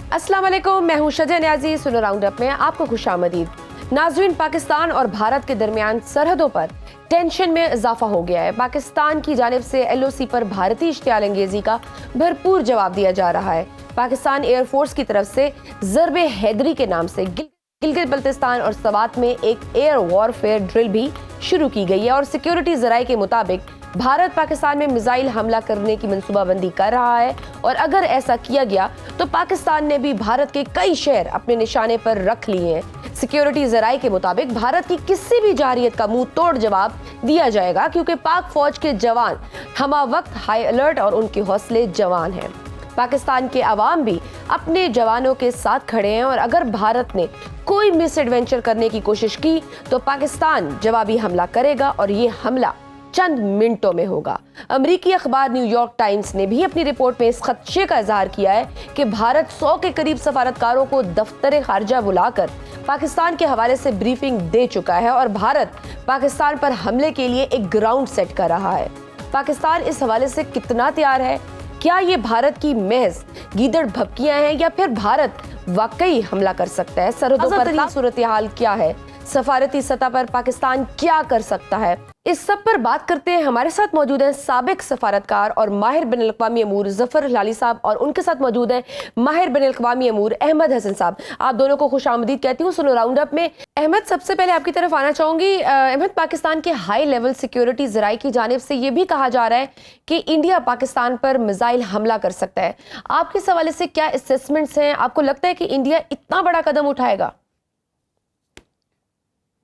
अस्सलाम वालेकुम, मैं हूं शजा न्याजी। सुनो राउंड अप में आपको खुशामदीद। नाज़रीन, पाकिस्तान और भारत के दरमियान सरहदों पर टेंशन में इजाफा हो गया है। पाकिस्तान की जानिब से एलओसी पर भारतीय इश्तियाल अंगेजी का भरपूर जवाब दिया जा रहा है। पाकिस्तान एयरफोर्स की तरफ से ज़रबे हैदरी के नाम से गिलगित बल्तिस्तान और सवात में एक एयर वॉरफेयर ड्रिल भी शुरू की गई है और सिक्योरिटी जराये के मुताबिक भारत पाकिस्तान में मिसाइल हमला करने की मंसूबाबंदी कर रहा है और अगर ऐसा किया गया तो पाकिस्तान ने भी भारत के कई शहर अपने निशाने पर रख लिए हैं। सिक्योरिटी जराये के मुताबिक भारत की किसी भी जारियत का मुंह तोड़ जवाब दिया जाएगा, क्योंकि पाक फौज के जवान हमा वक्त हाई अलर्ट और उनके हौसले जवान हैं। पाकिस्तान के अवाम भी अपने जवानों के साथ खड़े हैं और अगर भारत ने कोई मिस एडवेंचर करने की कोशिश की तो पाकिस्तान जवाबी हमला करेगा और ये हमला चंद मिनटों में होगा। अमेरिकी अखबार न्यूयॉर्क टाइम्स ने भी अपनी रिपोर्ट में इस खदशे का इजहार किया है कि भारत 100 के करीब सफारतकारों को दफ्तर खारजा बुलाकर पाकिस्तान के हवाले से ब्रीफिंग दे चुका है और भारत पाकिस्तान पर हमले के लिए एक ग्राउंड सेट कर रहा है। पाकिस्तान इस हवाले से कितना तैयार है? क्या ये भारत की महज गीदड़ भपकियां हैं या फिर भारत वाकई हमला कर सकता है? सरहदों पर सूरत हाल क्या है? सफारती सतह पर पाकिस्तान क्या कर सकता है? इस सब पर बात करते हैं। हमारे साथ मौजूद हैं साबिक सफारतकार और माहिर बिन अक़वामी अमूर ज़फ़र हिलाली साहब और उनके साथ मौजूद हैं माहिर बिन अक़वामी अमूर अहमद हसन साहब। आप दोनों को खुशामदीद कहती हूँ सुनो राउंड अप में। अहमद, सबसे पहले आपकी तरफ आना चाहूंगी। अहमद, पाकिस्तान के हाई लेवल सिक्योरिटी ज़राए की जानिब से ये भी कहा जा रहा है कि इंडिया पाकिस्तान पर मिसाइल हमला कर सकता है। आपके इस हवाले से क्या असेसमेंट्स हैं? आपको लगता है कि इंडिया इतना बड़ा कदम उठाएगा?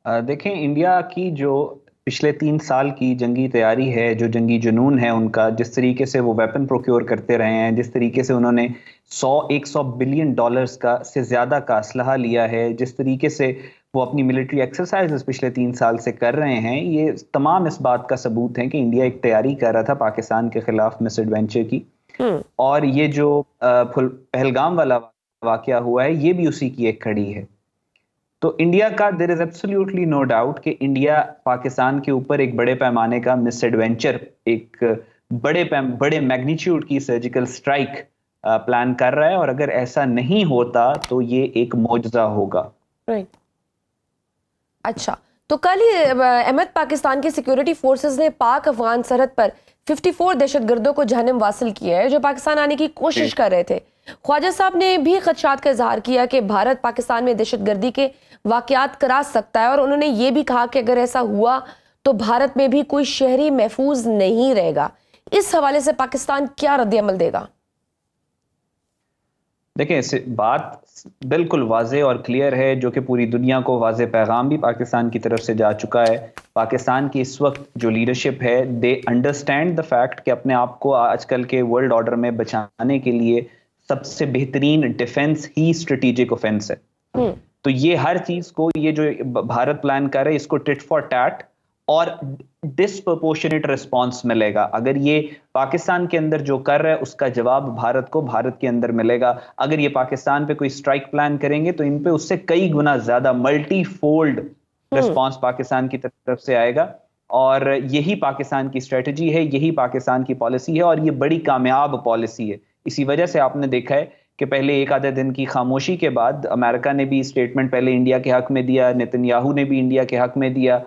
देखें, इंडिया की जो पिछले 3 साल की जंगी तैयारी है, जो जंगी जुनून है उनका, जिस तरीके से वो वेपन प्रोक्योर करते रहे हैं, जिस तरीके से उन्होंने 100 बिलियन डॉलर्स का से ज़्यादा का असलहा लिया है, जिस तरीके से वो अपनी मिलिट्री एक्सरसाइजेस पिछले 3 साल से कर रहे हैं, ये तमाम इस बात का सबूत है कि इंडिया एक तैयारी कर रहा था पाकिस्तान के खिलाफ मिस एडवेंचर की। और ये जो पहलगाम वाला वाकया हुआ है, ये भी उसी की एक कड़ी है। तो इंडिया का there is absolutely no doubt कि इंडिया पाकिस्तान के ऊपर एक बड़े पैमाने का मिस एडवेंचर, एक बड़े मैग्नीट्यूड की सर्जिकल स्ट्राइक प्लान कर रहा है और अगर ऐसा नहीं होता तो ये एक मौजज़ा होगा। अच्छा, तो कल ही अहमद, पाकिस्तान की सिक्योरिटी फोर्सेस ने पाक अफगान सरहद पर 54 दहशतगर्दों को जहन्नम वासिल किया है जो पाकिस्तान आने की कोशिश कर रहे थे। ख्वाजा साहब ने भी खदशात का इजहार किया कि भारत पाकिस्तान में दहशतगर्दी के वाकयात करा सकता है और उन्होंने ये भी कहा कि अगर ऐसा हुआ तो भारत में भी कोई शहरी महफूज नहीं रहेगा। इस हवाले से पाकिस्तान क्या रद्द-ए-अमल देगा? देखिए, बात बिल्कुल वाज़े और क्लियर है, जो कि पूरी दुनिया को वाज़े पैगाम भी पाकिस्तान की तरफ से जा चुका है। पाकिस्तान की इस वक्त जो लीडरशिप है, दे अंडरस्टैंड द फैक्ट कि अपने आप को आजकल के वर्ल्ड ऑर्डर में बचाने के लिए सबसे बेहतरीन डिफेंस ही स्ट्रेटेजिक ऑफेंस है। तो ये हर चीज को, ये जो भारत प्लान कर रहा है, इसको टिट फॉर टैट और डिस्प्रपोर्शनेट रिस्पांस मिलेगा। अगर ये पाकिस्तान के अंदर जो कर रहा है उसका जवाब भारत को भारत के अंदर मिलेगा। अगर ये पाकिस्तान पे कोई स्ट्राइक प्लान करेंगे तो इन पे उससे कई गुना ज्यादा मल्टी फोल्ड रिस्पांस पाकिस्तान की तरफ से आएगा और यही पाकिस्तान की स्ट्रेटजी है, यही पाकिस्तान की पॉलिसी है और ये बड़ी कामयाब पॉलिसी है। इसी वजह से आपने देखा है कि पहले एक आधे दिन की खामोशी के बाद अमेरिका ने भी स्टेटमेंट पहले इंडिया के हक में दिया, नेतन्याहू ने भी इंडिया के हक में दिया।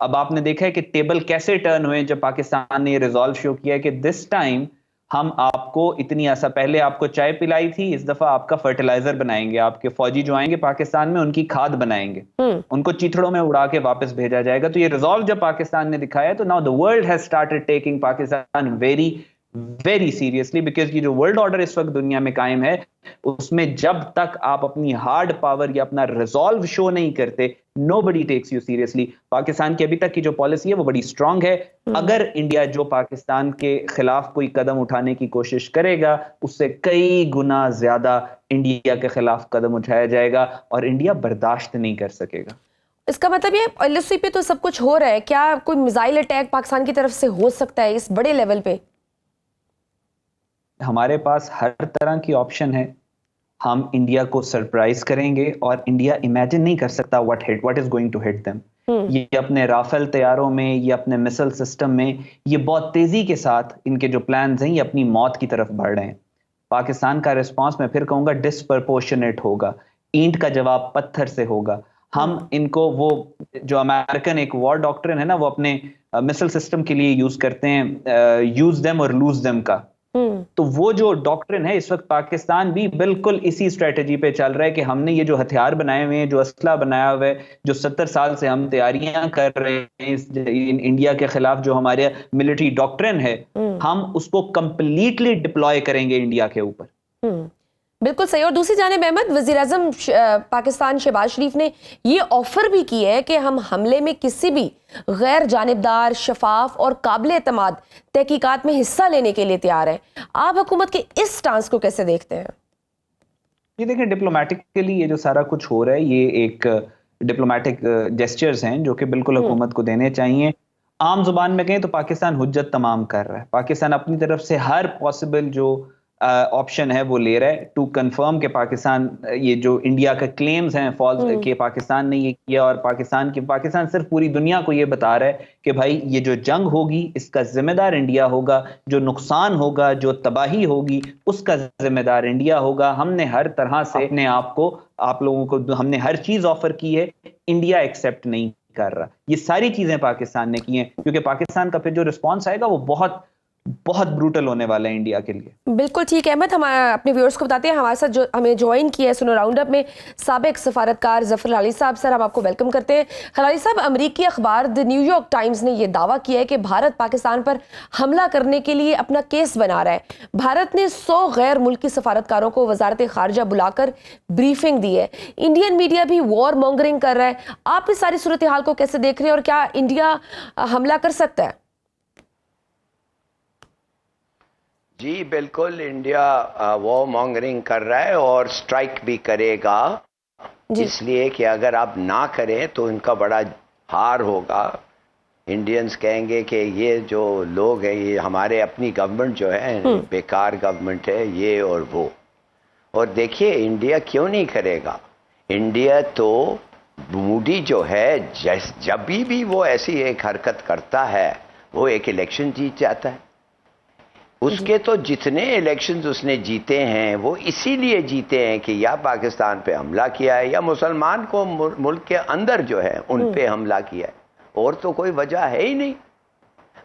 अब आपने देखा है कि टेबल कैसे टर्न हुए जब पाकिस्तान ने ये रिजॉल्व शो किया कि दिस टाइम हम आपको इतनी आसा, पहले आपको चाय पिलाई थी, इस दफा आपका फर्टिलाइजर बनाएंगे, आपके फौजी जो आएंगे पाकिस्तान में उनकी खाद बनाएंगे, उनको चीथड़ों में उड़ा के वापस भेजा जाएगा। तो ये रिजॉल्व जब पाकिस्तान ने दिखाया तो now the world has started taking Pakistan very seriously, because ये जो वर्ल्ड ऑर्डर इस वक्त दुनिया में कायम है उसमें जब तक आप अपनी हार्ड पावर या अपना रिजॉल्व शो नहीं करते, nobody takes you seriously. Pakistan की अभी तक की जो पॉलिसी है वो बड़ी स्ट्रांग है। अगर इंडिया जो पाकिस्तान के खिलाफ कोई कदम उठाने की कोशिश करेगा उससे कई गुना ज्यादा इंडिया के खिलाफ कदम उठाया जाएगा और इंडिया बर्दाश्त नहीं कर सकेगा। इसका मतलब ये एलओसी पे तो सब कुछ हो रहा है, क्या कोई मिसाइल अटैक पाकिस्तान की तरफ से हो सकता है इस बड़े लेवल पे? हमारे पास हर तरह की ऑप्शन है। हम इंडिया को सरप्राइज करेंगे और इंडिया इमेजिन नहीं कर सकता what is going to hit them. ये अपने राफेल तैयारों में, ये अपने मिसाइल सिस्टम में, ये बहुत तेजी के साथ इनके जो प्लान्स हैं ये अपनी मौत की तरफ बढ़ रहे हैं। पाकिस्तान का रिस्पांस मैं फिर कहूंगा डिसप्रपोर्शनेट होगा, ईंट का जवाब पत्थर से होगा। हम इनको वो जो अमेरिकन एक वॉर डॉक्ट्रिन है ना, वो अपने मिसाइल सिस्टम के लिए यूज करते हैं, यूज देम और लूज देम का। तो वो जो डॉक्ट्रिन है, इस वक्त पाकिस्तान भी बिल्कुल इसी स्ट्रेटेजी पे चल रहा है कि हमने ये जो हथियार बनाए हुए हैं, जो असला बनाया हुआ है, जो 70 साल से हम तैयारियां कर रहे हैं इंडिया के खिलाफ, जो हमारे मिलिट्री डॉक्ट्रिन है, हम उसको कंप्लीटली डिप्लॉय करेंगे इंडिया के ऊपर। बिल्कुल सही। और दूसरी जानिब अहमद, वज़ीर-ए-आज़म पाकिस्तान शहबाज शरीफ ने ये ऑफर भी की है कि हम हमले में किसी भी गैर जानिबदार, शफाफ और काबिल एतमाद तहकीकात में हिस्सा लेने के लिए तैयार हैं। आप हुकूमत के इस स्टांस को कैसे देखते हैं? ये देखें, डिप्लोमेटिकली ये जो सारा कुछ हो रहा है, ये एक डिप्लोमेटिक जेस्चर्स हैं जो कि बिल्कुल हुकूमत को देने चाहिए। आम जुबान में कहें तो पाकिस्तान हुज्जत तमाम कर रहा है। पाकिस्तान अपनी तरफ से हर पॉसिबल जो ऑप्शन है वो ले रहा है टू कंफर्म कि पाकिस्तान, ये जो इंडिया का क्लेम्स हैं फॉल्स कि पाकिस्तान ने ये किया, और पाकिस्तान सिर्फ पूरी दुनिया को ये बता रहा है कि भाई ये जो जंग होगी इसका जिम्मेदार इंडिया होगा, जो नुकसान होगा, जो तबाही होगी, उसका जिम्मेदार इंडिया होगा। हमने हर तरह से अपने आप को, आप लोगों को हमने हर चीज ऑफर की है, इंडिया एक्सेप्ट नहीं कर रहा। ये सारी चीजें पाकिस्तान ने की हैं, क्योंकि पाकिस्तान का फिर जो रिस्पॉन्स आएगा वो बहुत बहुत ब्रूटल होने वाला है इंडिया के लिए। बिल्कुल ठीक है अहमद। हम अपने व्यूअर्स को बताते हैं, हमारे साथ जो हमें ज्वाइन किया है सुनो राउंड अप में साबिक सफारतकार ज़फ़र हलाली साहब। सर, हम आपको वेलकम करते हैं। हलाली साहब, अमरीकी अखबार द न्यूयॉर्क टाइम्स ने यह दावा किया है कि भारत पाकिस्तान पर हमला करने के लिए अपना केस बना रहा है। भारत ने 100 गैर मुल्की सफारतकारों को वजारत खारजा बुलाकर ब्रीफिंग दी है। इंडियन मीडिया भी वॉर मॉन्गरिंग कर रहा है। आप इस सारी सूरत हाल को कैसे देख रहे हैं और क्या इंडिया हमला कर सकता है? जी बिल्कुल, इंडिया वॉर मॉन्गरिंग कर रहा है और स्ट्राइक भी करेगा, इसलिए कि अगर आप ना करें तो इनका बड़ा हार होगा। इंडियंस कहेंगे कि ये जो लोग हैं, ये हमारे अपनी गवर्नमेंट जो है बेकार गवर्नमेंट है, ये और वो। और देखिए इंडिया क्यों नहीं करेगा। इंडिया तो मूडी जो है, जब भी वो ऐसी एक हरकत करता है, वो एक इलेक्शन जीत जाता है। उसके तो जितने इलेक्शंस उसने जीते हैं वो इसीलिए जीते हैं कि या पाकिस्तान पे हमला किया है या मुसलमान को मुल्क के अंदर जो है उन पे हमला किया है, और तो कोई वजह है ही नहीं।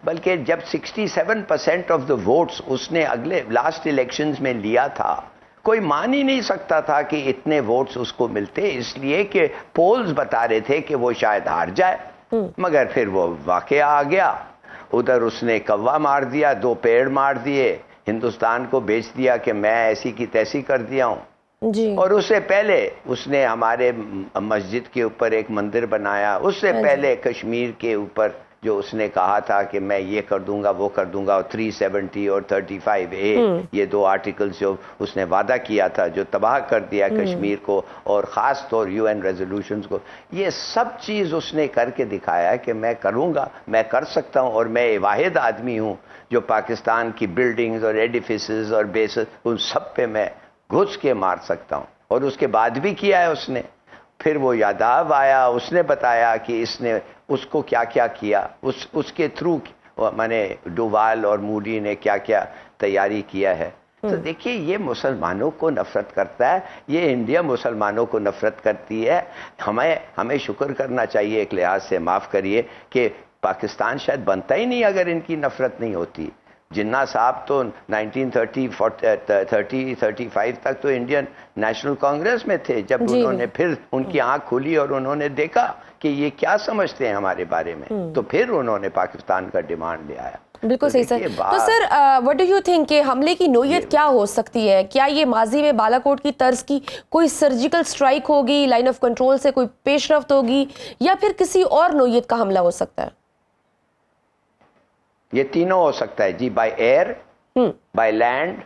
बल्कि जब 67% ऑफ द वोट्स उसने अगले लास्ट इलेक्शंस में लिया था, कोई मान ही नहीं सकता था कि इतने वोट्स उसको मिलते, इसलिए कि पोल्स बता रहे थे कि वो शायद हार जाए। मगर फिर वो वाकया आ गया, उधर उसने कौवा मार दिया, 2 पेड़ मार दिए, हिंदुस्तान को बेच दिया कि मैं ऐसी की तैसी कर दिया हूं जी। और उससे पहले उसने हमारे मस्जिद के ऊपर एक मंदिर बनाया, उससे पहले कश्मीर के ऊपर जो उसने कहा था कि मैं ये कर दूंगा वो कर दूंगा, और 370 और 35A ये 2 आर्टिकल्स जो उसने वादा किया था, जो तबाह कर दिया कश्मीर को और ख़ास तौर UN रेजोल्यूशंस को, ये सब चीज़ उसने करके दिखाया कि मैं करूंगा, मैं कर सकता हूं, और मैं वाहिद आदमी हूं जो पाकिस्तान की बिल्डिंग्स और एडिफिसेस और बेसेस उन सब पे मैं घुस के मार सकता हूं। और उसके बाद भी किया है उसने। फिर वो यादाव आया, उसने बताया कि इसने उसको क्या क्या किया, उसके थ्रू मैंने डोवाल और मूडी ने क्या क्या तैयारी किया है। तो देखिए, ये मुसलमानों को नफरत करता है, ये इंडिया मुसलमानों को नफरत करती है। हमें शुक्र करना चाहिए एक लिहाज से, माफ़ करिए, कि पाकिस्तान शायद बनता ही नहीं अगर इनकी नफरत नहीं होती। जिन्ना साहब तो 1930-35 तक तो इंडियन नेशनल कांग्रेस में थे, जब उन्होंने फिर उनकी आंख खुली और उन्होंने देखा कि ये क्या समझते हैं हमारे बारे में, तो फिर उन्होंने पाकिस्तान का डिमांड ले आया। बिल्कुल सही सर। तो sir, what do you think कि हमले की नोयत क्या हो सकती है? क्या ये माजी में बालाकोट की तर्ज की कोई सर्जिकल स्ट्राइक होगी, लाइन ऑफ कंट्रोल से कोई पेशरफ्त होगी, या फिर किसी और नोयत का हमला हो सकता है? ये तीनों हो सकता है जी, बाय एयर, बाय लैंड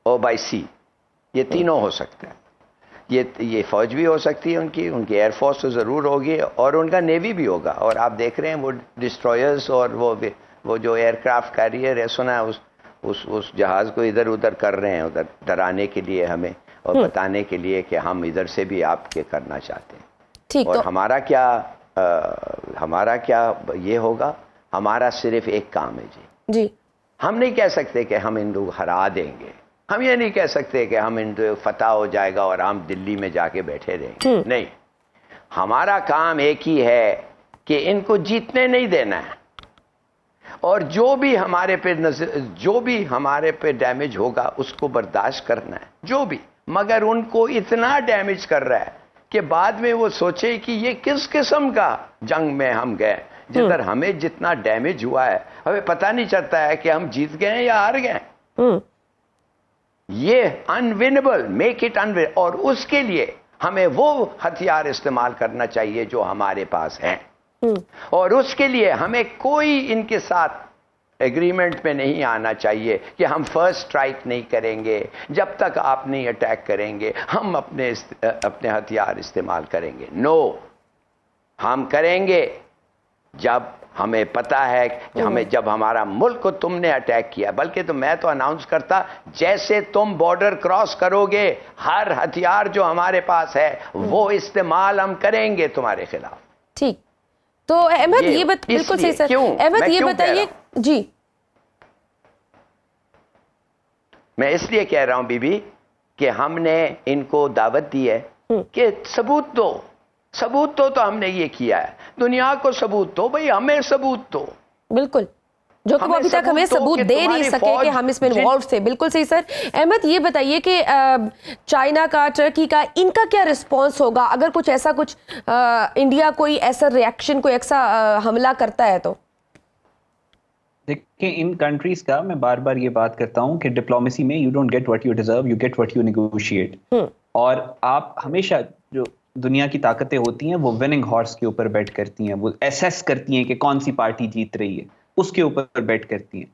और बाय सी, ये तीनों हो सकता है। ये फौज भी हो सकती है, उनकी एयरफोर्स तो ज़रूर होगी, और उनका नेवी भी होगा। और आप देख रहे हैं वो डिस्ट्रॉयर्स और वो जो एयरक्राफ्ट कैरियर है, सुना है उस जहाज़ को इधर उधर कर रहे हैं, उधर डराने के लिए हमें और बताने के लिए कि हम इधर से भी आपके करना चाहते हैं। ठीक, और तो हमारा क्या ये होगा, हमारा सिर्फ एक काम है जी। हम नहीं कह सकते कि हम इन लोग हरा देंगे, हम ये नहीं कह सकते कि हम इन फतह हो जाएगा और हम दिल्ली में जाके बैठे रहेंगे, नहीं। हमारा काम एक ही है कि इनको जीतने नहीं देना है, और जो भी हमारे पे डैमेज होगा उसको बर्दाश्त करना है, जो भी। मगर उनको इतना डैमेज कर रहा है कि बाद में वो सोचे कि ये किस किस्म का जंग में हम गए, जिधर हमें जितना डैमेज हुआ है हमें पता नहीं चलता है कि हम जीत गए या हार गए। ये अनविनेबल, मेक इट अनविनेबल, और उसके लिए हमें वो हथियार इस्तेमाल करना चाहिए जो हमारे पास हैं, और उसके लिए हमें कोई इनके साथ एग्रीमेंट में नहीं आना चाहिए कि हम फर्स्ट स्ट्राइक नहीं करेंगे, जब तक आप नहीं अटैक करेंगे हम अपने हथियार इस्तेमाल करेंगे। नो, हम करेंगे जब हमें पता है कि जब हमारा मुल्क को तुमने अटैक किया। बल्कि तो मैं तो अनाउंस करता, जैसे तुम बॉर्डर क्रॉस करोगे हर हथियार जो हमारे पास है वो इस्तेमाल हम करेंगे तुम्हारे खिलाफ। ठीक, तो अहमद ये बिल्कुल सही सर। अहमद ये बताइए जी। मैं इसलिए कह रहा हूं बीबी कि हमने इनको दावत दी है कि सबूत दो, सबूत तो हमने ये किया है, दुनिया को सबूत दो भाई, हमें सबूत दो। बिल्कुल, जो कि वो अभी तक हमें सबूत दे नहीं सके कि हम इसमें इन्वॉल्व थे। बिल्कुल सही सर। अहमद ये बताइए कि चाइना का, टर्की का, इनका क्या रिस्पॉन्स होगा अगर कुछ ऐसा इंडिया कोई ऐसा रिएक्शन, कोई ऐसा हमला करता है तो? देखिए, इन कंट्रीज का मैं बार बार ये बात करता हूँ कि डिप्लोमेसी में you don't get what you deserve, you get what you negotiate. और आप हमेशा, जो दुनिया की ताकतें होती हैं वो विनिंग हॉर्स के ऊपर बैट करती हैं, वो एसेस करती हैं कि कौन सी पार्टी जीत रही है, उसके ऊपर बैट करती हैं।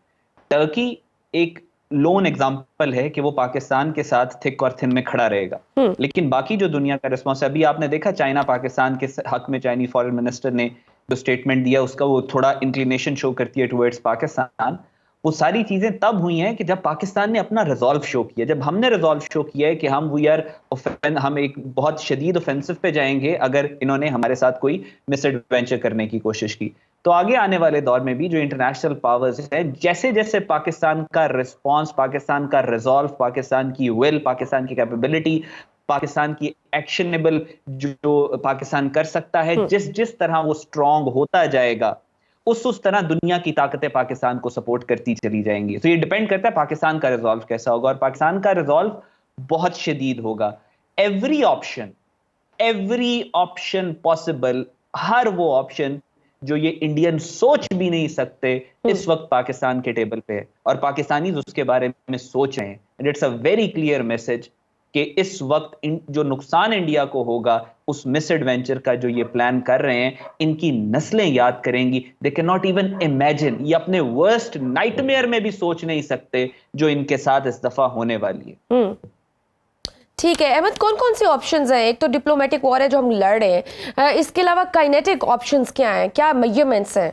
टर्की एक लोन एग्जांपल है कि वो पाकिस्तान के साथ थिक और थिन में खड़ा रहेगा, लेकिन बाकी जो दुनिया का रिस्पॉन्स है, अभी आपने देखा चाइना पाकिस्तान के हक में चाइनीज फॉरेन मिनिस्टर ने जो स्टेटमेंट दिया उसका वो थोड़ा इंक्लिनेशन शो करती है टुवर्ड्स पाकिस्तान। वो सारी चीजें तब हुई हैं कि जब पाकिस्तान ने अपना रिजॉल्व शो किया, जब हमने रिजॉल्व शो किया है कि हम एक बहुत शदीद ऑफेंसिव पे जाएंगे अगर इन्होंने हमारे साथ कोई मिसएडवेंचर करने की कोशिश की। तो आगे आने वाले दौर में भी जो इंटरनेशनल पावर्स है, जैसे जैसे पाकिस्तान का रिस्पॉन्स, पाकिस्तान का रिजॉल्व, पाकिस्तान की विल, पाकिस्तान की कैपेबिलिटी, पाकिस्तान की एक्शनेबल जो पाकिस्तान कर सकता है, जिस तरह वो स्ट्रांग होता जाएगा, उस तरह दुनिया की ताकतें पाकिस्तान को सपोर्ट करती चली जाएंगी। तो ये डिपेंड करता है पाकिस्तान का रिजॉल्व कैसा होगा, और पाकिस्तान का रिजॉल्व बहुत शदीद होगा। एवरी ऑप्शन पॉसिबल, हर वो ऑप्शन जो ये इंडियन सोच भी नहीं सकते, इस वक्त पाकिस्तान के टेबल पे है, और पाकिस्तानी उसके बारे में सोच रहे हैं। And it's a very clear message कि इस वक्त जो नुकसान इंडिया को होगा उस मिस एडवेंचर का जो ये प्लान कर रहे हैं, इनकी नस्लें याद करेंगी। They can not even imagine, ये अपने वर्स्ट नाइटमेयर में भी सोच नहीं सकते जो इनके साथ इस दफा होने वाली है। ठीक है अहमद, कौन कौन सी ऑप्शंस हैं? एक तो डिप्लोमेटिक वॉर है जो हम लड़ रहे हैं, इसके अलावा काइनेटिक ऑप्शंस क्या हैं, क्या मेजरमेंट्स हैं?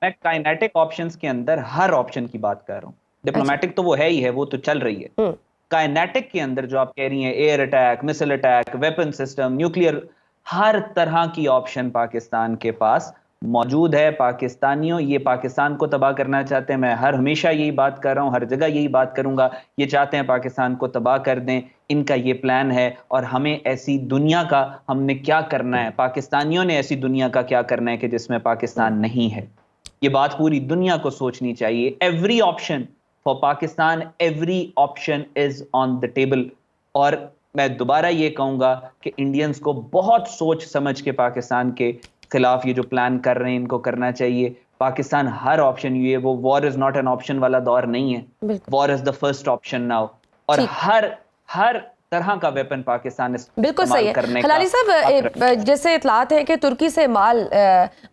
मैं काइनेटिक ऑप्शंस के अंदर हर ऑप्शन की बात कर रहा हूँ। डिप्लोमेटिक तो वो है ही है, वो तो चल रही है। काइनेटिक के अंदर जो आप कह रही हैं, air attack, missile attack, weapon system, nuclear, हर तरह की ऑप्शन पाकिस्तान के पास मौजूद है। पाकिस्तानियों ये पाकिस्तान को तबाह करना चाहते हैं, मैं हमेशा यही बात कर रहा हूं, हर जगह यही बात करूंगा। ये चाहते हैं पाकिस्तान को तबाह कर दें, इनका ये प्लान है। और हमें ऐसी दुनिया का हमने क्या करना है, पाकिस्तानियों ने ऐसी दुनिया का क्या करना है कि जिसमें पाकिस्तान नहीं है। ये बात पूरी दुनिया को सोचनी चाहिए। Every option for Pakistan, every option is on the table. और मैं दोबारा ये कहूंगा कि इंडियंस को बहुत सोच समझ के पाकिस्तान के खिलाफ ये जो प्लान कर रहे हैं इनको करना चाहिए। पाकिस्तान हर ऑप्शन, ये वो war is not an option वाला दौर नहीं है, war is the first option now. और हर तरह का वेपन पाकिस्तान बिल्कुल सही है। हलाली साहब, जैसे इतलात है कि तुर्की से माल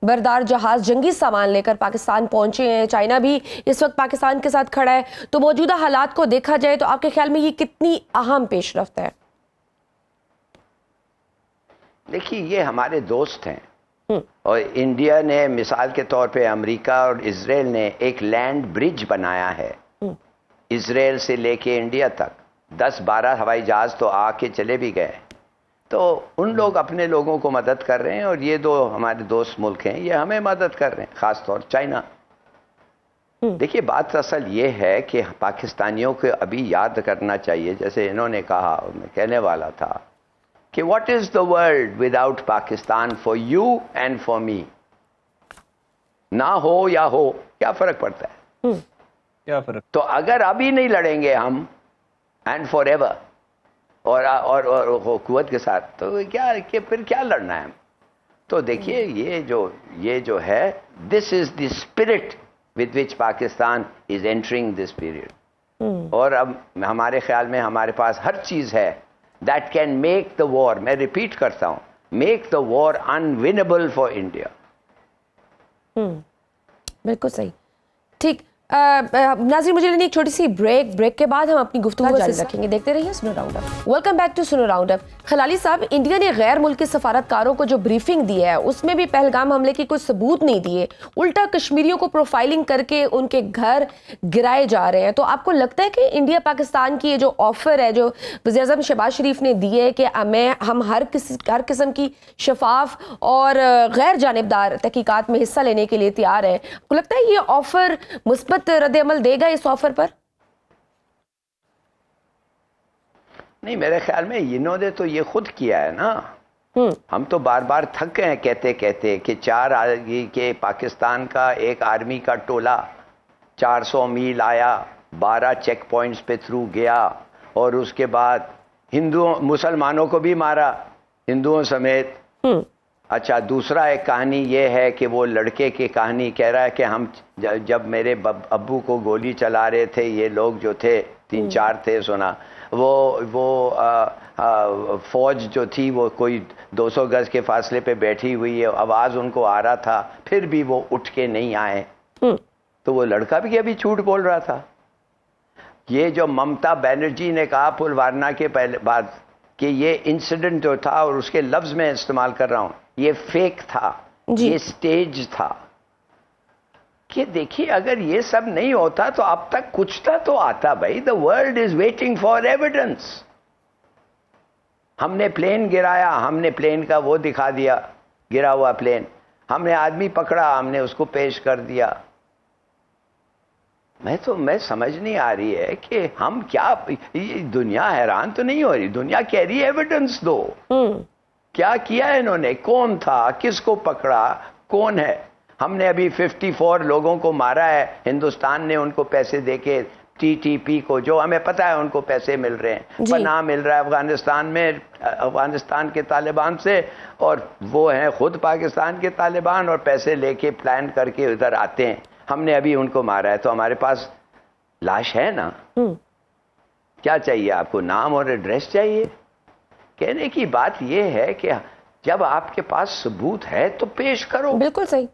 बरदार जहाज, जंगी सामान लेकर पाकिस्तान पहुंचे हैं, चाइना भी इस वक्त पाकिस्तान के साथ खड़ा है, तो मौजूदा हालात को देखा जाए तो आपके ख्याल में ये कितनी अहम पेशरफ्त है? देखिए, ये हमारे दोस्त हैं, और इंडिया ने मिसाल के तौर पे अमेरिका और इजराइल ने एक लैंड ब्रिज बनाया है इजराइल से लेके इंडिया तक। 10-12 हवाई जहाज तो आके चले भी गए। तो उन लोग अपने लोगों को मदद कर रहे हैं, और ये दो हमारे दोस्त मुल्क हैं, ये हमें मदद कर रहे हैं, खास तौर चाइना। देखिए, बात असल ये है कि पाकिस्तानियों को अभी याद करना चाहिए, जैसे इन्होंने कहा, मैं कहने वाला था कि what is the world without Pakistan for you and for me. ना हो या हो, क्या फर्क पड़ता है? क्या फर्क? तो अगर अभी नहीं लड़ेंगे हम एंड फॉर एवर और कुव्वत के साथ, तो क्या फिर क्या लड़ना है? तो देखिए, ये जो है, this is the spirit with which Pakistan is entering this period. और अब हमारे ख्याल में हमारे पास हर चीज है that can make the war, मैं रिपीट करता हूं, make the war unwinnable for India. बिल्कुल सही। ठीक, नाज़रीन, मुझे लेनी एक छोटी सी ब्रेक के बाद हम अपनी गुफ्तगू जारी रखेंगे। देखते रहिए सुनो round up. Welcome back to सुनो राउंड अप। खलाली साहब, इंडिया ने गैर मुल्की सफारतकारों को जो ब्रीफिंग दी है उसमें भी पहलगाम हमले की कुछ सबूत नहीं दिए, उल्टा कश्मीरियों को प्रोफाइलिंग करके उनके घर गिराए जा रहे हैं। तो आपको लगता है कि इंडिया पाकिस्तान की ये जो ऑफर है जो वज़ीर-ए-आज़म शहबाज शरीफ ने दी है कि हम हर किस्म की शफाफ और गैर जानिबदार तहकीकात में हिस्सा लेने के लिए तैयार है, आपको लगता है ये ऑफर मुस्बत रद्द अमल देगा इस ऑफर पर? नहीं, मेरे ख्याल में इन्होंने तो ये खुद किया है ना। हम तो बार बार थक गए हैं कहते कहते कि के पाकिस्तान का एक आर्मी का टोला 400 मील आया, 12 चेक पॉइंट्स पे थ्रू गया और उसके बाद हिंदुओं मुसलमानों को भी मारा, हिंदुओं समेत। अच्छा, दूसरा एक कहानी ये है कि वो लड़के की कहानी कह रहा है कि हम जब मेरे अब्बू को गोली चला रहे थे, ये लोग जो थे 3-4 थे, सुना वो फौज जो थी वो कोई 200 गज के फासले पे बैठी हुई है, आवाज उनको आ रहा था, फिर भी वो उठ के नहीं आए। तो वो लड़का भी अभी झूठ बोल रहा था। ये जो ममता बनर्जी ने कहा पुलवामा के पहले बाद कि ये इंसिडेंट जो था, और उसके लफ्ज में इस्तेमाल कर रहा हूं, ये फेक था, ये स्टेज था। कि देखिए, अगर ये सब नहीं होता तो अब तक कुछ तो आता भाई। The world is waiting for evidence. हमने प्लेन गिराया, हमने प्लेन का वो दिखा दिया, गिरा हुआ प्लेन, हमने आदमी पकड़ा, हमने उसको पेश कर दिया। मैं समझ नहीं आ रही है कि हम क्या, दुनिया हैरान तो नहीं हो रही? दुनिया कह रही है एविडेंस दो। क्या किया है इन्होंने? कौन था, किसको पकड़ा, कौन है? हमने अभी 54 लोगों को मारा है, हिंदुस्तान ने उनको पैसे देके, TTP को, जो हमें पता है उनको पैसे मिल रहे हैं, पनाह मिल रहा है अफगानिस्तान में, अफगानिस्तान के तालिबान से, और वो हैं खुद पाकिस्तान के तालिबान, और पैसे लेके प्लान करके उधर आते हैं। हमने अभी उनको मारा है, तो हमारे पास लाश है ना। क्या चाहिए आपको? नाम और एड्रेस चाहिए? कहने की बात यह है कि जब आपके पास सबूत है तो पेश करो। बिल्कुल सही।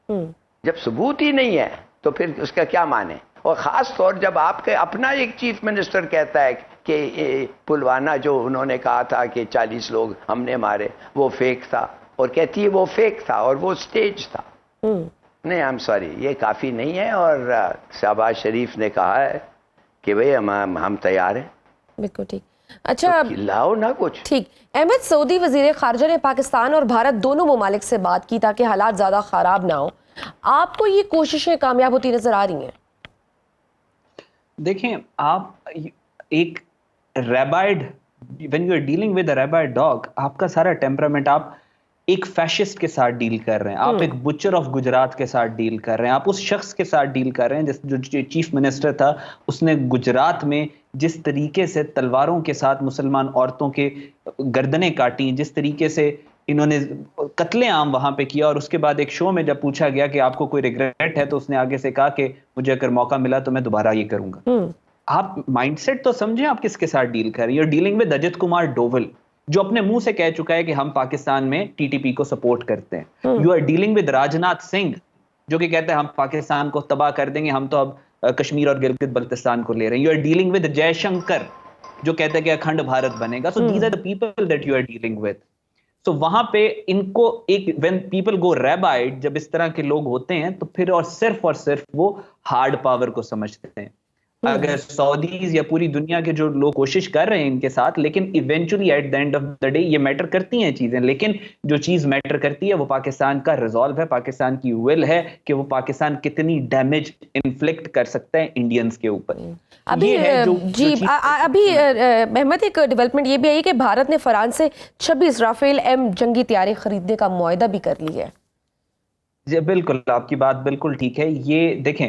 जब सबूत ही नहीं है तो फिर उसका क्या माने? और खास तौर जब आपके अपना एक चीफ मिनिस्टर कहता है कि पुलवामा जो उन्होंने कहा था कि 40 लोग हमने मारे, वो फेक था, और कहती है वो फेक था और वो स्टेज था। नहीं, आई एम सॉरी, ये काफी नहीं है। और शहबाज शरीफ ने कहा है कि भाई हम तैयार हैं। बिल्कुल ठीक। अच्छा, तो लाओ ना कुछ। ठीक। अहमद सऊदी वजीर खारजा ने पाकिस्तान और भारत दोनों ममालिक से बात की ताकि हालात ज्यादा खराब ना हो। आपको ये कोशिशें कामयाब होती नजर आ रही हैं? देखें, आप एक rabid, when you are dealing with a rabid dog, आपका सारा टेम्परामेंट, आप एक फैशिस्ट के साथ डील कर रहे हैं, आप एक बुचर ऑफ गुजरात के साथ डील कर रहे हैं, आप उस शख्स के साथ डील कर रहे हैं जो चीफ मिनिस्टर था, उसने गुजरात में जिस तरीके से तलवारों के साथ मुसलमान औरतों के गर्दनें काटी, जिस तरीके से इन्होंने कत्लेआम वहां पे किया। और उसके बाद एक शो में जब पूछा गया कि आपको कोई रिग्रेट है, तो उसने आगे से कहा कि मुझे अगर मौका मिला तो मैं दोबारा ये करूंगा। आप माइंडसेट तो समझें, आप किसके साथ डील कर रहे हैं। डीलिंग विद अजित कुमार डोवल, जो अपने मुंह से कह चुका है कि हम पाकिस्तान में TTP को सपोर्ट करते हैं। You are dealing with Rajnath Singh, जो कि कहते हैं हम पाकिस्तान को तबाह कर देंगे, हम तो अब कश्मीर और गिलगित बल्तिस्तान को ले रहे हैं। You are dealing with Jaishankar, जो कहते हैं कि अखंड भारत बनेगा। So these are the people that you are dealing with. So वहां पे इनको एक, व्हेन पीपल गो रैबाइड, जब इस तरह के लोग होते हैं तो फिर और सिर्फ वो हार्ड पावर को समझते हैं। अगर सऊदीज या पूरी दुनिया के जो लोग कोशिश कर रहे हैं इनके साथ, लेकिन eventually at the end of the day ये मैटर करती हैं चीजें, लेकिन जो चीज मैटर करती है वो पाकिस्तान का रिजॉल्व है, पाकिस्तान की विल है कि वो पाकिस्तान कितनी डैमेज इन्फ्लिक्ट कर सकता है इंडियंस के ऊपर। अभी अभी अहमद एक डेवलपमेंट ये भी आई कि भारत ने फ्रांस से 26 राफेल एम जंगी तैयारी खरीदने का मुआहदा भी कर लिया है। जी बिल्कुल, आपकी बात बिल्कुल ठीक है। ये देखें,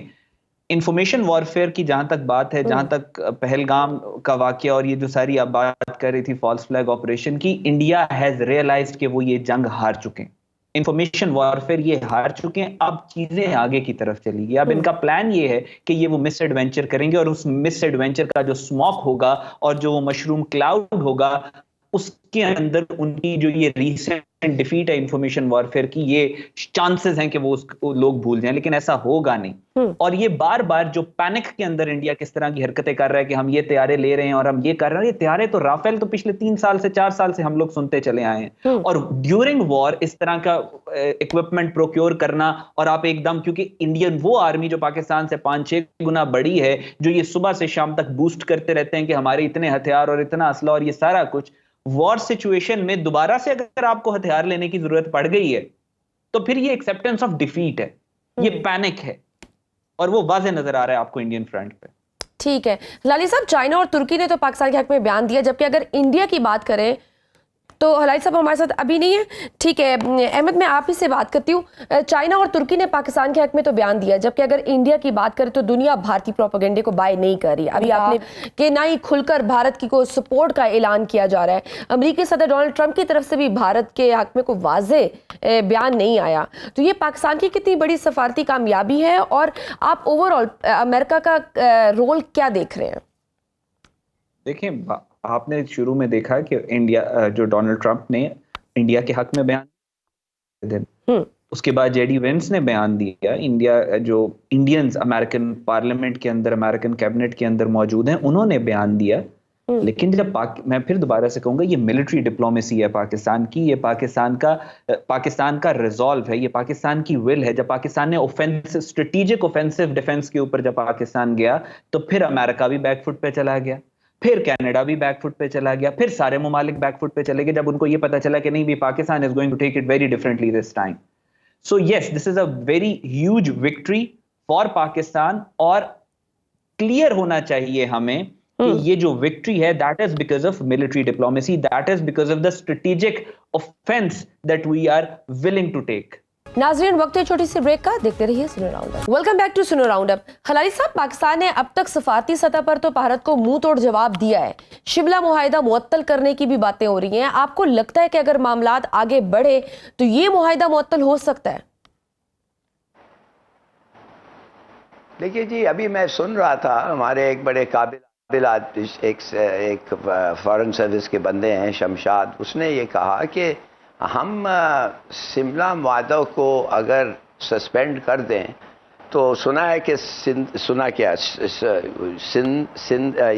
इंफॉर्मेशन वॉरफेयर की जहां तक बात है, जहां तक पहलगाम का वाकया और ये जो सारी आप बात कर रही थी फॉल्स फ्लैग ऑपरेशन की, इंडिया हैज रियलाइज्ड कि वो ये जंग हार चुके हैं, इंफॉर्मेशन वॉरफेयर ये हार चुके हैं। अब चीजें आगे की तरफ चलेगी। अब इनका प्लान ये है कि ये वो मिस एडवेंचर करेंगे और उस मिस एडवेंचर का जो स्मोक होगा और जो वो मशरूम क्लाउड होगा उसके अंदर उनकी जो ये रीसेंट डिफीट है इंफॉर्मेशन वॉरफेयर की, ये चांसेस हैं कि वो लोग भूल जाएं, लेकिन ऐसा होगा नहीं। और ये बार बार जो पैनिक के अंदर इंडिया किस तरह की हरकतें कर रहा है कि हम ये तैयारे ले रहे हैं और हम ये कर रहे हैं, ये तैयारे तो राफेल तो पिछले 3 साल से 4 साल से हम लोग सुनते चले आए हैं। और ड्यूरिंग वॉर इस तरह का इक्विपमेंट प्रोक्योर करना, और आप एकदम, क्योंकि इंडियन वो आर्मी जो पाकिस्तान से 5-6 गुना बड़ी है, जो ये सुबह से शाम तक बूस्ट करते रहते हैं कि हमारे इतने हथियार और इतना असला और ये सारा कुछ, वॉर सिचुएशन में दोबारा से अगर आपको हथियार लेने की जरूरत पड़ गई है तो फिर ये एक्सेप्टेंस ऑफ डिफीट है, ये पैनिक है, और वो वाज़े नजर आ रहा है आपको इंडियन फ्रंट पे। ठीक है हलाली साहब, चाइना और तुर्की ने तो पाकिस्तान के हक में बयान दिया, जबकि अगर इंडिया की बात करें तो हलाली साहब हमारे साथ अभी नहीं है। ठीक है अहमद, मैं आप ही से बात करती हूँ। चाइना और तुर्की ने पाकिस्तान के हक में तो बयान दिया, जबकि अगर इंडिया की बात करें तो दुनिया भारतीय प्रोपेगेंडे को बाय नहीं कर रही। अभी आपने कि ना ही खुलकर भारत की कोई सपोर्ट का ऐलान किया जा रहा है। अमेरिकी सदर डोनाल्ड ट्रंप की तरफ से भी भारत के हक में कोई वाजे बयान नहीं आया। तो ये पाकिस्तान की कितनी बड़ी सफारती कामयाबी है, और आप ओवरऑल अमेरिका का रोल क्या देख रहे हैं? देखिए, आपने शुरू में देखा कि इंडिया जो डोनाल्ड ट्रंप ने इंडिया के हक में बयान, उसके बाद जेडी वेंस ने बयान दिया। इंडिया जो इंडियंस अमेरिकन पार्लियामेंट के अंदर, अमेरिकन कैबिनेट के अंदर मौजूद हैं, उन्होंने बयान दिया। लेकिन जब मैं फिर दोबारा से कहूंगा, ये मिलिट्री डिप्लोमेसी है पाकिस्तान की, ये पाकिस्तान का रिजॉल्व है, ये पाकिस्तान की विल है। जब पाकिस्तान ने ऑफेंसिव, स्ट्रेटेजिक ऑफेंसिव डिफेंस के ऊपर जब पाकिस्तान गया, तो फिर अमेरिका भी बैकफुट पे चला गया, फिर कनाडा भी बैकफुट पे चला गया, फिर सारे मुमालिक बैकफुट पे चले गए जब उनको ये पता चला कि नहीं भी, Pakistan is going to take it very differently this time. So yes, this is a very huge victory for Pakistan, और क्लियर होना चाहिए हमें कि ये जो विक्ट्री है, that is because of military diplomacy, that is because of the strategic offense that we are willing to take. नाज़रीन, वक्त है छोटी सी ब्रेक का, देखते रहिए सुनो राउंडअप। वेलकम बैक टू सुनो राउंडअप। हलाली साहब, पाकिस्तान ने अब तक सफारती सतह पर तो भारत को मुंह तोड़ जवाब दिया है, शिमला मुआहिदा मुअत्तल करने की भी बातें हो रही हैं। आपको लगता है कि अगर मामलात आगे बढ़े तो ये मुआहिदा मुअत्तल हो सकता है? देखिए जी, अभी मैं सुन रहा था, हमारे एक बड़े काबिल एक फॉरेन सर्विस के बंदे हैं, शमशाद, उसने ये कहा कि हम शिमला मुआहदा को अगर सस्पेंड कर दें तो सुना है कि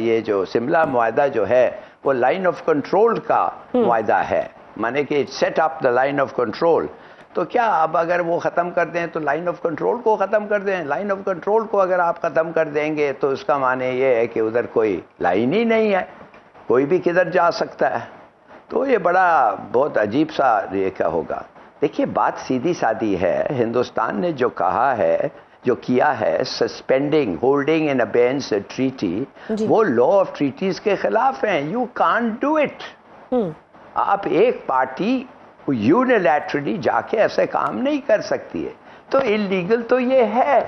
ये जो शिमला मुआहदा जो है वो लाइन ऑफ कंट्रोल का मुआहदा है, माने कि set up the line of control. तो क्या अब अगर वो ख़त्म कर दें तो लाइन ऑफ कंट्रोल को ख़त्म कर दें? लाइन ऑफ कंट्रोल को अगर आप ख़त्म कर देंगे तो उसका माने ये है कि उधर कोई लाइन ही नहीं है, कोई भी किधर जा सकता है। तो ये बहुत अजीब सा ये क्या होगा। देखिए, बात सीधी सादी है। हिंदुस्तान ने जो कहा है, जो किया है, suspending, holding in abeyance treaty, वो लॉ ऑफ ट्रीटीज के खिलाफ हैं। You can't do it. आप एक पार्टी यूनिलैटरली जाके ऐसे काम नहीं कर सकती है, तो इलीगल तो ये है।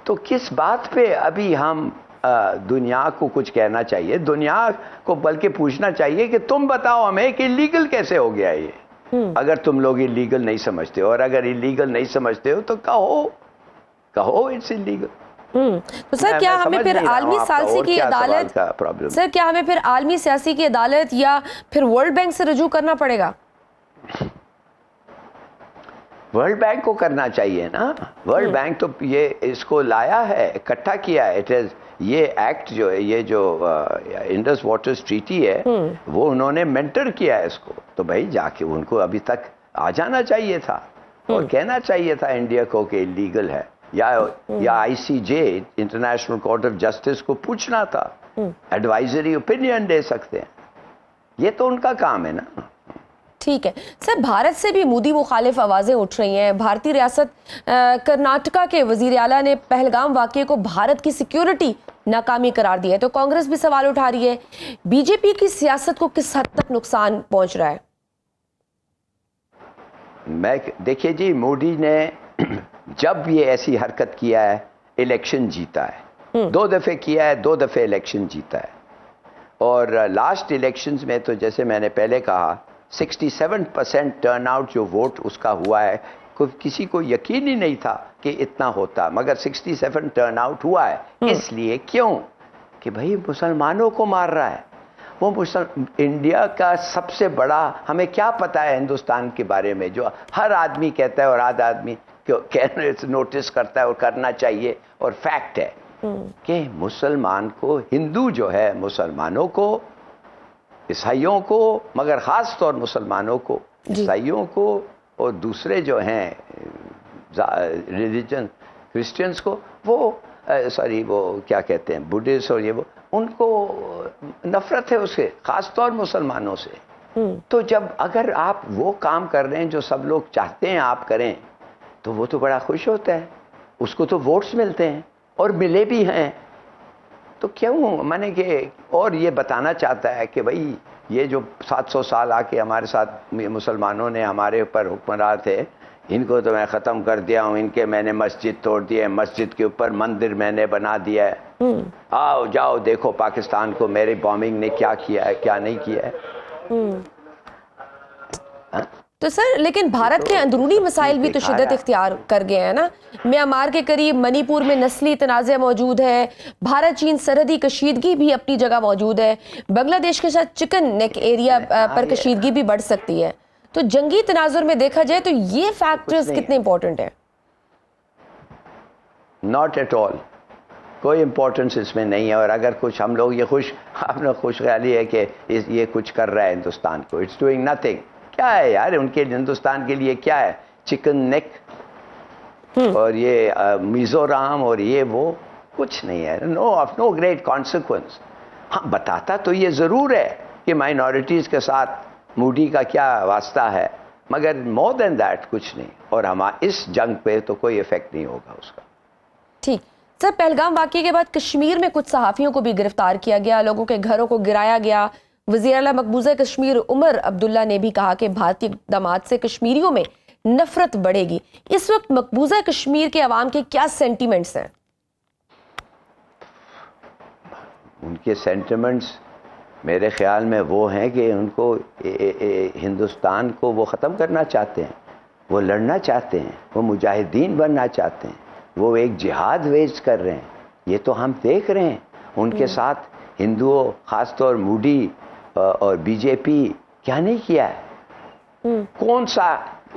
तो किस बात पे अभी हम दुनिया को कुछ कहना चाहिए? दुनिया को बल्कि पूछना चाहिए कि तुम बताओ हमें कि इलीगल कैसे हो गया ये। अगर तुम लोग इलीगल नहीं समझते हो, और अगर इलीगल नहीं समझते हो तो कहो इट्स इलीगल। तो सर, क्या हमें फिर आलमी सालसी की अदालत, सर क्या हमें फिर आलमी सियासी की अदालत या फिर वर्ल्ड बैंक से रजू करना पड़ेगा? वर्ल्ड बैंक को करना चाहिए ना। वर्ल्ड बैंक तो ये इसको लाया है, इकट्ठा किया है। इट इज ये एक्ट जो है, ये जो इंडस वाटर्स ट्रीटी है, वो उन्होंने मेंटर किया है इसको। तो भाई जाके उनको अभी तक आ जाना चाहिए था और कहना चाहिए था इंडिया को कि इलीगल है। या ICJ international court of justice को पूछना था, एडवाइजरी ओपिनियन दे सकते हैं, ये तो उनका काम है ना। ठीक है सर, भारत से भी मोदी मुखालिफ आवाजें उठ रही हैं। भारतीय रियासत कर्नाटका के वजीर आला ने पहलगाम वाकये को भारत की सिक्योरिटी नाकामी करार दिया है, तो कांग्रेस भी सवाल उठा रही है। बीजेपी की सियासत को किस हद तक नुकसान पहुंच रहा है? देखिए जी, मोदी ने जब ये ऐसी हरकत किया है, इलेक्शन जीता है, 2 दफे किया है, 2 दफे इलेक्शन जीता है। और लास्ट इलेक्शंस में तो जैसे मैंने पहले कहा 67% टर्नआउट जो वोट उसका हुआ है, किसी को यकीन ही नहीं था कि इतना होता, मगर 67 टर्नआउट हुआ है। इसलिए क्यों कि भाई मुसलमानों को मार रहा है वो। इंडिया का सबसे बड़ा, हमें क्या पता है हिंदुस्तान के बारे में, जो हर आदमी कहता है और आधा आदमी नोटिस करता है और करना चाहिए, और फैक्ट है कि मुसलमान को, हिंदू जो है मुसलमानों को, ईसाइयों को, मगर ख़ास तौर मुसलमानों को, ईसाइयों को और दूसरे जो हैं रिलीजन क्रिश्चियंस को, वो वो क्या कहते हैं बुद्धिस्ट और ये, वो उनको नफरत है उससे, ख़ास तौर मुसलमानों से। तो जब अगर आप वो काम कर रहे हैं जो सब लोग चाहते हैं आप करें, तो वो तो बड़ा खुश होता है, उसको तो वोट्स मिलते हैं और मिले भी हैं। तो क्यों माने कि, और ये बताना चाहता है कि भाई ये जो 700 साल आके हमारे साथ मुसलमानों ने हमारे ऊपर हुक्मरान थे, इनको तो मैं ख़त्म कर दिया हूँ, इनके मैंने मस्जिद तोड़ दी है, मस्जिद के ऊपर मंदिर मैंने बना दिया है, आओ जाओ देखो पाकिस्तान को मेरी बॉम्बिंग ने क्या किया है, क्या नहीं किया है। तो सर, लेकिन भारत के अंदरूनी मसाइल भी तो शिद्दत इख्तियार कर गए हैं ना। म्यांमार के करीब मणिपुर में नस्ली तनाज़े मौजूद है, भारत चीन सरहदी कशीदगी भी अपनी जगह मौजूद है, बांग्लादेश के साथ चिकन नेक एरिया पर कशीदगी भी बढ़ सकती है। तो जंगी तनाजुर में देखा जाए तो ये फैक्टर्स कितने इंपॉर्टेंट है? नॉट एट ऑल, कोई इंपॉर्टेंस इसमें नहीं है। और अगर कुछ हम लोग ये खुश ख्याली है कि ये कुछ कर रहा है हिंदुस्तान को, इट्स डूइंग नथिंग। क्या है यार उनके हिंदुस्तान के लिए, क्या है चिकन नेक और ये मिजोरम और ये वो, कुछ नहीं है, no of no great consequence. हाँ, बताता तो ये ज़रूर है कि माइनॉरिटीज़ के साथ मोदी का क्या वास्ता है, मगर मोर देन दैट कुछ नहीं। और हमारे इस जंग पे तो कोई इफेक्ट नहीं होगा उसका। ठीक सर, पहलगाम वाक़ये के बाद कश्मीर में कुछ सहाफ़ियों को भी गिरफ्तार किया गया, लोगों के घरों को गिराया गया। वज़ीर आला मकबूजा कश्मीर उमर अब्दुल्ला ने भी कहा कि भारतीय इक़दामात से कश्मीरियों में नफरत बढ़ेगी। इस वक्त मकबूजा कश्मीर के अवाम के क्या सेंटिमेंट्स हैं? उनके सेंटिमेंट्स मेरे ख्याल में वो हैं कि उनको हिंदुस्तान को वो ख़त्म करना चाहते हैं, वो लड़ना चाहते हैं, वो मुजाहिदीन बनना चाहते हैं, वो एक जिहाद वेज कर रहे हैं। ये तो हम देख रहे हैं। उनके साथ हिंदुओं, ख़ासतौर मोदी और बीजेपी क्या नहीं किया है। कौन सा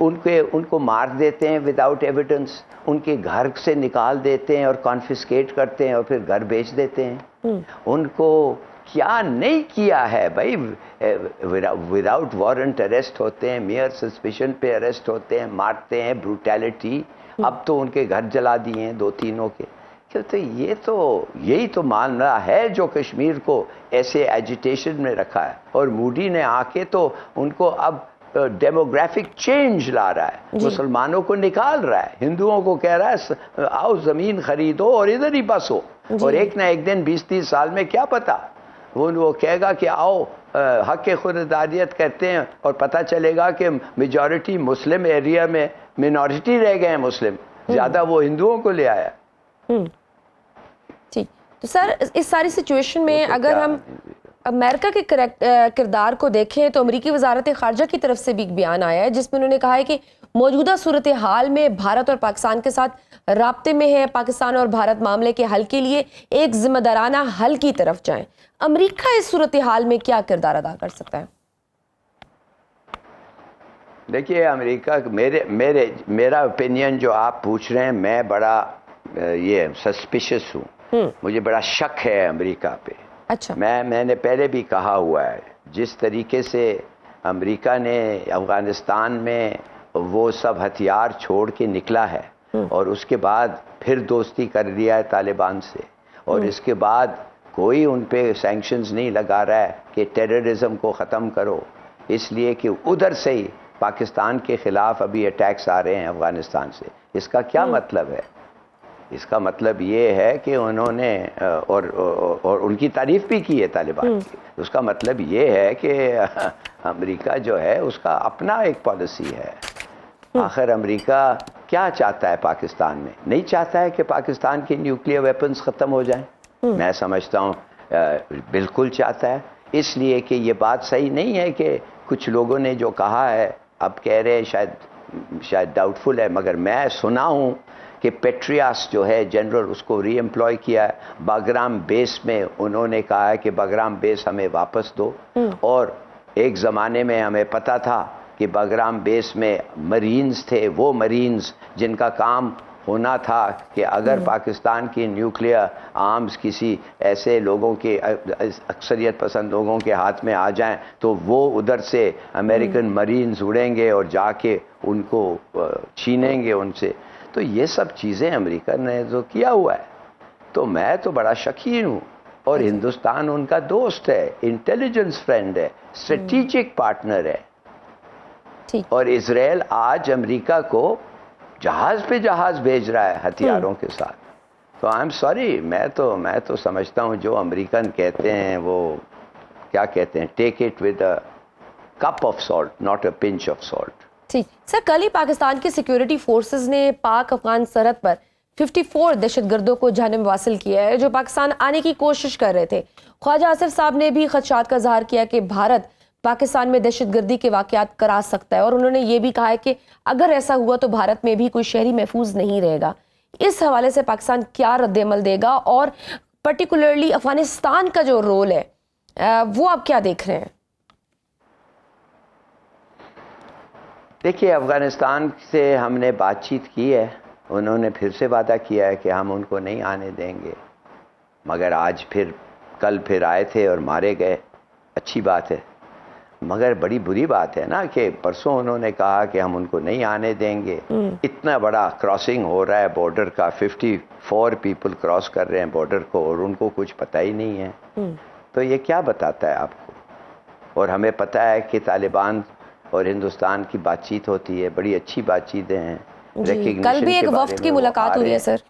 उनको मार देते हैं विदाउट एविडेंस, उनके घर से निकाल देते हैं और कॉन्फिस्केट करते हैं और फिर घर बेच देते हैं। उनको क्या नहीं किया है भाई, विदाउट वारंट अरेस्ट होते हैं, मेयर सस्पिशन पे अरेस्ट होते हैं, मारते हैं, ब्रूटैलिटी। अब तो उनके घर जला दिए हैं 2-3 के। तो यही तो मामला है जो कश्मीर को ऐसे एजिटेशन में रखा है। और मोदी ने आके तो उनको अब डेमोग्राफिक चेंज ला रहा है, मुसलमानों को निकाल रहा है, हिंदुओं को कह रहा है आओ ज़मीन खरीदो और इधर ही बसो। और एक ना एक दिन 20-30 साल में क्या पता वो कहेगा कि आओ हक़ खुददारियत करते हैं, और पता चलेगा कि मेजॉरिटी मुस्लिम एरिया में मिनॉरिटी रह गए हैं मुस्लिम, ज़्यादा वो हिंदुओं को ले आया। ठीक, तो सर इस सारी सिचुएशन में अगर हम अमेरिका के किरदार को देखें तो अमेरिकी वजारत ख़ारजा की तरफ से भी एक बयान आया है जिसमें उन्होंने कहा है कि मौजूदा सूरत हाल में भारत और पाकिस्तान के साथ राब्ते में है, पाकिस्तान और भारत मामले के हल के लिए एक जिम्मेदाराना हल की तरफ जाएं। अमेरिका इस सूरत हाल में क्या किरदार अदा कर सकता है? देखिए, अमेरिका मेरा ओपिनियन जो आप पूछ रहे हैं, मैं बड़ा ये सस्पिशियस हूँ, मुझे बड़ा शक है अमेरिका पे। अच्छा। मैंने पहले भी कहा हुआ है, जिस तरीके से अमेरिका ने अफगानिस्तान में वो सब हथियार छोड़ के निकला है और उसके बाद फिर दोस्ती कर लिया है तालिबान से, और इसके बाद कोई उन पे सैंक्शंस नहीं लगा रहा है कि टेररिज्म को ख़त्म करो, इसलिए कि उधर से ही पाकिस्तान के ख़िलाफ़ अभी अटैक्स आ रहे हैं अफ़गानिस्तान से। इसका क्या मतलब है? इसका मतलब ये है कि उन्होंने और उनकी तारीफ़ भी की है तालिबान की। उसका मतलब ये है कि अमेरिका जो है उसका अपना एक पॉलिसी है। आखिर अमेरिका क्या चाहता है पाकिस्तान में? नहीं चाहता है कि पाकिस्तान के न्यूक्लियर वेपन्स ख़त्म हो जाएं। मैं समझता हूँ बिल्कुल चाहता है, इसलिए कि ये बात सही नहीं है कि कुछ लोगों ने जो कहा है, अब कह रहे हैं शायद डाउटफुल है, मगर मैं सुना हूँ कि पेट्रियास जो है जनरल, उसको री एम्प्लॉय किया है बागराम बेस में। उन्होंने कहा है कि बागराम बेस हमें वापस दो, और एक ज़माने में हमें पता था कि बागराम बेस में मरीन्स थे, वो मरीन्स जिनका काम होना था कि अगर पाकिस्तान की न्यूक्लियर आर्म्स किसी ऐसे लोगों के, अक्सरियत पसंद लोगों के हाथ में आ जाएं, तो वो उधर से अमेरिकन मरीन्स उड़ेंगे और जाके उनको छीनेंगे उनसे। तो ये सब चीज़ें अमेरिका ने जो किया हुआ है, तो मैं तो बड़ा शकीन हूँ। और हिंदुस्तान उनका दोस्त है, इंटेलिजेंस फ्रेंड है, स्ट्रेटेजिक पार्टनर है। और इजराइल आज अमेरिका को जहाज पे जहाज भेज रहा है हथियारों के साथ। तो आई एम सॉरी, मैं तो समझता हूँ जो अमेरिकन कहते हैं वो क्या कहते हैं, take it with a cup of salt, not a pinch of salt. ठीक सर, कल ही पाकिस्तान की सिक्योरिटी फोर्सेस ने पाक अफगान सरहद पर 54 दहशतगर्दों को जहन्नम वासिल किया है जो पाकिस्तान आने की कोशिश कर रहे थे। ख्वाजा आसिफ साहब ने भी खदशात का इजहार किया कि भारत पाकिस्तान में दहशतगर्दी के वाकयात करा सकता है, और उन्होंने ये भी कहा है कि अगर ऐसा हुआ तो भारत में भी कोई शहरी महफूज नहीं रहेगा। इस हवाले से पाकिस्तान क्या रद्देमल देगा, और पर्टिकुलरली अफगानिस्तान का जो रोल है वो आप क्या देख रहे हैं? देखिए, अफगानिस्तान से हमने बातचीत की है, उन्होंने फिर से वादा किया है कि हम उनको नहीं आने देंगे, मगर आज कल फिर आए थे और मारे गए। अच्छी बात है, मगर बड़ी बुरी बात है ना कि परसों उन्होंने कहा कि हम उनको नहीं आने देंगे। इतना बड़ा क्रॉसिंग हो रहा है बॉर्डर का, 54 पीपल क्रॉस कर रहे हैं बॉर्डर को और उनको कुछ पता ही नहीं है। तो ये क्या बताता है आपको? और हमें पता है कि तालिबान और हिंदुस्तान की बातचीत होती है, बड़ी अच्छी बातचीतें हैं। कल भी एक वफ्द की मुलाकात हुई है सर।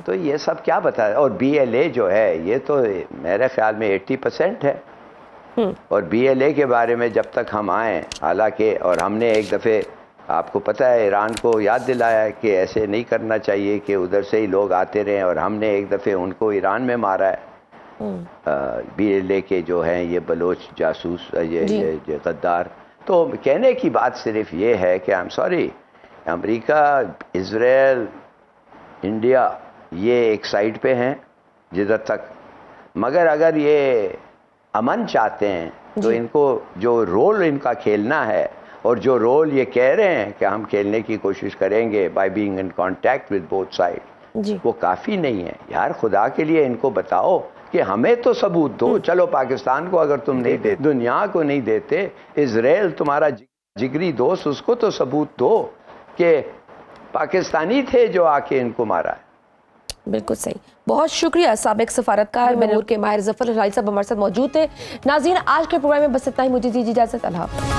तो ये सब क्या बता रहा है? और BLA जो है ये तो मेरे ख्याल में 80% है। और BLA के बारे में जब तक हम आए, हालांकि, और हमने एक दफ़े आपको पता है ईरान को याद दिलाया है कि ऐसे नहीं करना चाहिए कि उधर से ही लोग आते रहें, और हमने एक दफ़े उनको ईरान में मारा है। BLA के जो हैं ये बलोच जासूस, ये गद्दार। तो कहने की बात सिर्फ ये है कि I am sorry, America, Israel, India ये एक साइड पे हैं जिधर तक, मगर अगर ये अमन चाहते हैं तो इनको जो रोल इनका खेलना है, और जो रोल ये कह रहे हैं कि हम खेलने की कोशिश करेंगे by being in contact with both side, वो काफ़ी नहीं है यार। खुदा के लिए इनको बताओ कि हमें तो सबूत दो। चलो पाकिस्तान को अगर तुम नहीं देते, दुनिया को नहीं देते, इजराइल तुम्हारा जिगरी दोस्त, उसको तो सबूत दो कि पाकिस्तानी थे जो आके इनको मारा है। बिल्कुल सही, बहुत शुक्रिया। साबिक सफारतकार मनूर के माहिर जफर साहब हमारे साथ मौजूद थे। नाज़रीन, आज के प्रोग्राम में बस इतना ही, मुझे दीजिए इजाज़त। अल्लाह हाफ़िज़।